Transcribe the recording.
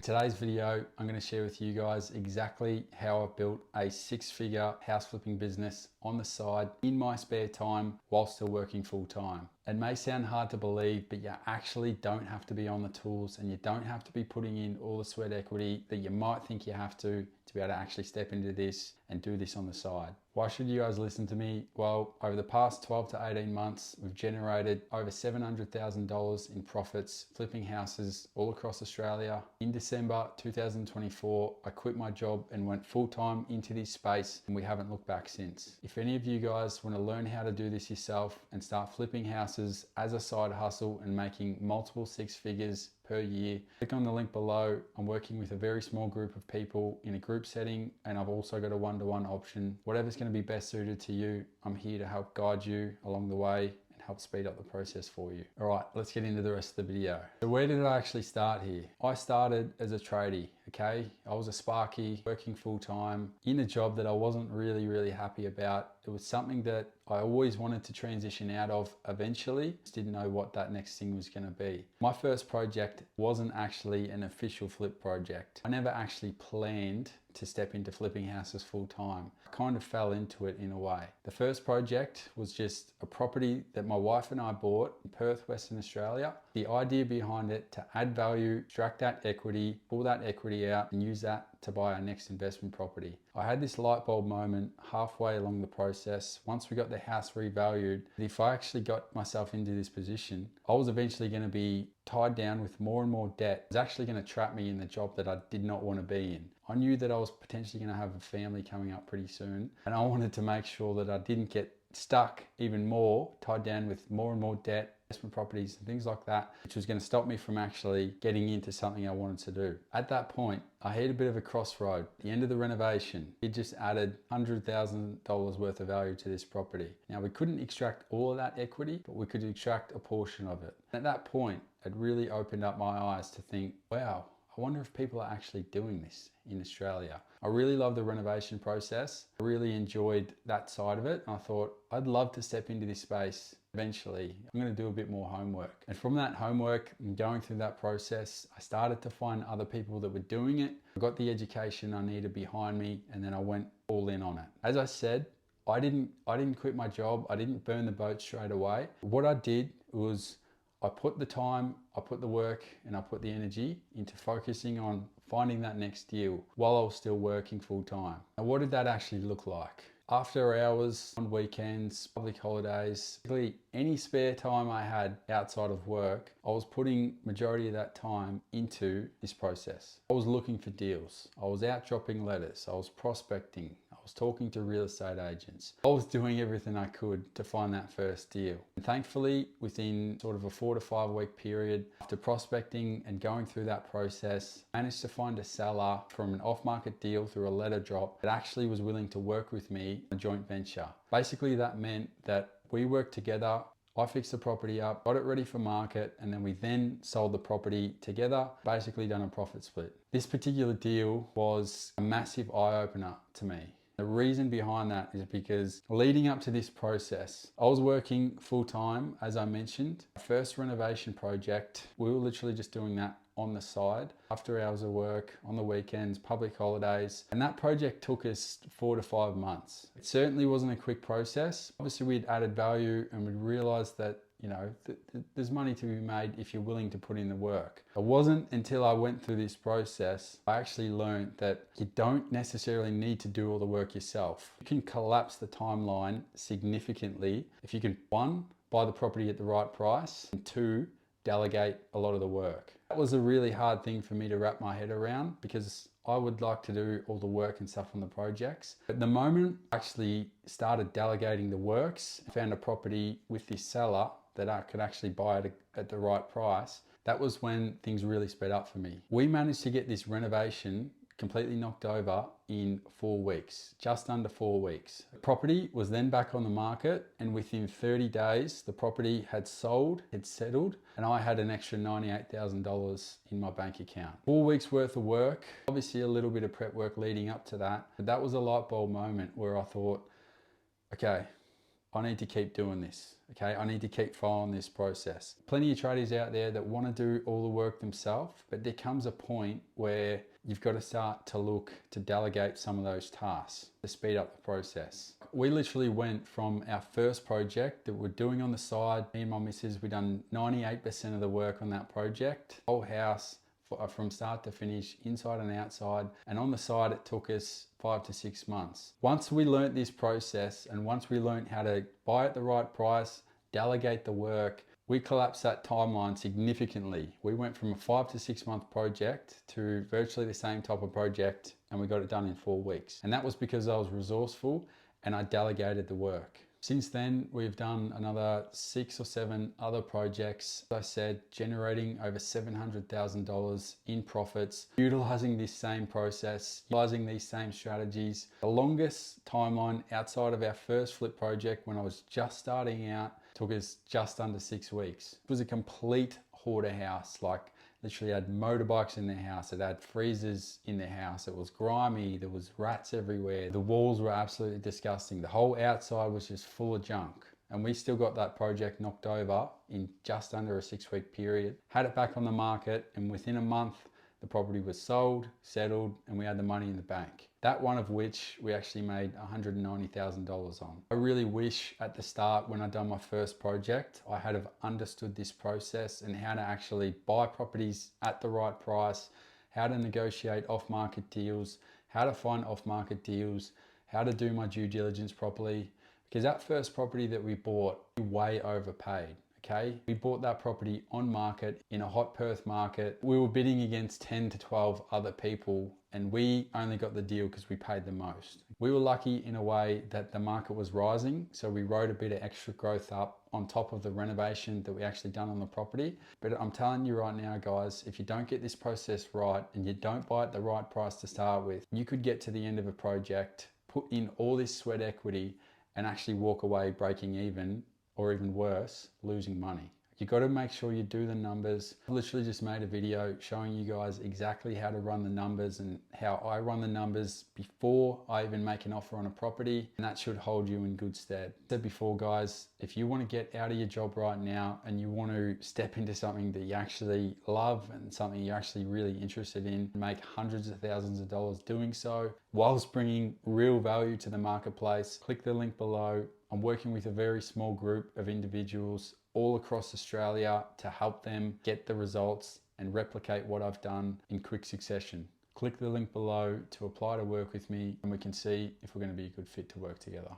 In today's video, I'm going to share with you guys exactly how I've built a six-figure house flipping business on the side in my spare time while still working full time. It may sound hard to believe, but you actually don't have to be on the tools and you don't have to be putting in all the sweat equity that you might think you have to be able to actually step into this and do this on the side. Why should you guys listen to me? Well, over the past 12 to 18 months, we've generated over $700,000 in profits flipping houses all across Australia. In December 2024, I quit my job and went full time into this space, and we haven't looked back since. If any of you guys want to learn how to do this yourself and start flipping houses as a side hustle and making multiple six figures per year, click on the link below. I'm working with a very small group of people in a group setting, and I've also got a one-to-one option. Whatever's going to be best suited to you, I'm here to help guide you along the way and help speed up the process for you. All right, let's get into the rest of the video. So where did I actually start here? I started as a tradie, okay? I was a sparky working full time in a job that I wasn't really happy about. It was something that I always wanted to transition out of eventually. Just didn't know what that next thing was going to be. My first project wasn't actually an official flip project. I never actually planned to step into flipping houses full time. I kind of fell into it in a way. The first project was just a property that my wife and I bought in Perth, Western Australia. The idea behind it to add value, extract that equity, pull that equity out and use that to buy our next investment property. I had this light bulb moment halfway along the process. Once we got the house revalued, if I actually got myself into this position, I was eventually going to be tied down with more and more debt. It was actually going to trap me in the job that I did not want to be in. I knew that I was potentially going to have a family coming up pretty soon, and I wanted to make sure that I didn't get stuck even more, tied down with more and more debt, investment properties and things like that, which was going to stop me from actually getting into something I wanted to do. At that point, I hit a bit of a crossroad. At the end of the renovation, it just added $100,000 worth of value to this property. Now, we couldn't extract all of that equity, but we could extract a portion of it. At that point, it really opened up my eyes to think, wow, I wonder if people are actually doing this in Australia. I really love the renovation process. I really enjoyed that side of it. And I thought, I'd love to step into this space eventually. I'm going to do a bit more homework. And from that homework and going through that process, I started to find other people that were doing it. I got the education I needed behind me, and then I went all in on it. As I said, I didn't quit my job. I didn't burn the boat straight away. What I did was I put the time, I put the work, and I put the energy into focusing on finding that next deal while I was still working full time. Now, what did that actually look like? After hours, on weekends, public holidays, really any spare time I had outside of work, I was putting majority of that time into this process. I was looking for deals. I was out dropping letters. I was prospecting. I was talking to real estate agents. I was doing everything I could to find that first deal. And thankfully, within sort of a 4 to 5 week period, after prospecting and going through that process, I managed to find a seller from an off-market deal through a letter drop that actually was willing to work with me on a joint venture. Basically, that meant that we worked together. I fixed the property up, got it ready for market, and then we sold the property together, basically done a profit split. This particular deal was a massive eye-opener to me. The reason behind that is because leading up to this process, I was working full time, as I mentioned. First renovation project, we were literally just doing that on the side, after hours of work, on the weekends, public holidays. And that project took us 4 to 5 months. It certainly wasn't a quick process. Obviously, we'd added value and we'd realized that there's money to be made if you're willing to put in the work. It wasn't until I went through this process, I actually learned that you don't necessarily need to do all the work yourself. You can collapse the timeline significantly if you can, 1, buy the property at the right price, and 2, delegate a lot of the work. That was a really hard thing for me to wrap my head around because I would like to do all the work and stuff on the projects. But the moment I actually started delegating the works, I found a property with this seller that I could actually buy it at the right price. That was when things really sped up for me. We managed to get this renovation completely knocked over in 4 weeks, just under 4 weeks. The property was then back on the market, and within 30 days, the property had sold, had settled, and I had an extra $98,000 in my bank account. 4 weeks worth of work, obviously a little bit of prep work leading up to that, but that was a light bulb moment where I thought, okay, I need to keep doing this. Okay, I need to keep following this process. Plenty of tradies out there that want to do all the work themselves, but there comes a point where you've got to start to look to delegate some of those tasks to speed up the process. We literally went from our first project that we're doing on the side, me and my missus, we've done 98% of the work on that project, whole house, from start to finish, inside and outside, and on the side it took us 5 to 6 months. Once we learnt this process and once we learnt how to buy at the right price, delegate the work, we collapsed that timeline significantly. We went from a 5 to 6 month project to virtually the same type of project, and we got it done in 4 weeks. And that was because I was resourceful and I delegated the work. Since then, we've done another 6 or 7 other projects, as I said, generating over $700,000 in profits, utilizing this same process, utilizing these same strategies. The longest timeline outside of our first flip project when I was just starting out took us just under 6 weeks. It was a complete hoarder house, like literally had motorbikes in their house, it had freezers in their house, it was grimy, there was rats everywhere, the walls were absolutely disgusting, the whole outside was just full of junk. And we still got that project knocked over in just under a 6-week period, had it back on the market, and within a month the property was sold, settled, and we had the money in the bank. That one of which we actually made $190,000 on. I really wish at the start when I'd done my first project, I had have understood this process and how to actually buy properties at the right price, how to negotiate off-market deals, how to find off-market deals, how to do my due diligence properly. Because that first property that we bought, we way overpaid. Okay, we bought that property on market in a hot Perth market. We were bidding against 10 to 12 other people and we only got the deal because we paid the most. We were lucky in a way that the market was rising, so we rode a bit of extra growth up on top of the renovation that we actually done on the property. But I'm telling you right now, guys, if you don't get this process right and you don't buy at the right price to start with, you could get to the end of a project, put in all this sweat equity and actually walk away breaking even, or even worse, losing money. You got to make sure you do the numbers. I literally just made a video showing you guys exactly how to run the numbers and how I run the numbers before I even make an offer on a property, and that should hold you in good stead. I said before, guys, if you want to get out of your job right now and you want to step into something that you actually love and something you're actually really interested in, make hundreds of thousands of dollars doing so whilst bringing real value to the marketplace, click the link below. I'm working with a very small group of individuals all across Australia to help them get the results and replicate what I've done in quick succession. Click the link below to apply to work with me and we can see if we're going to be a good fit to work together.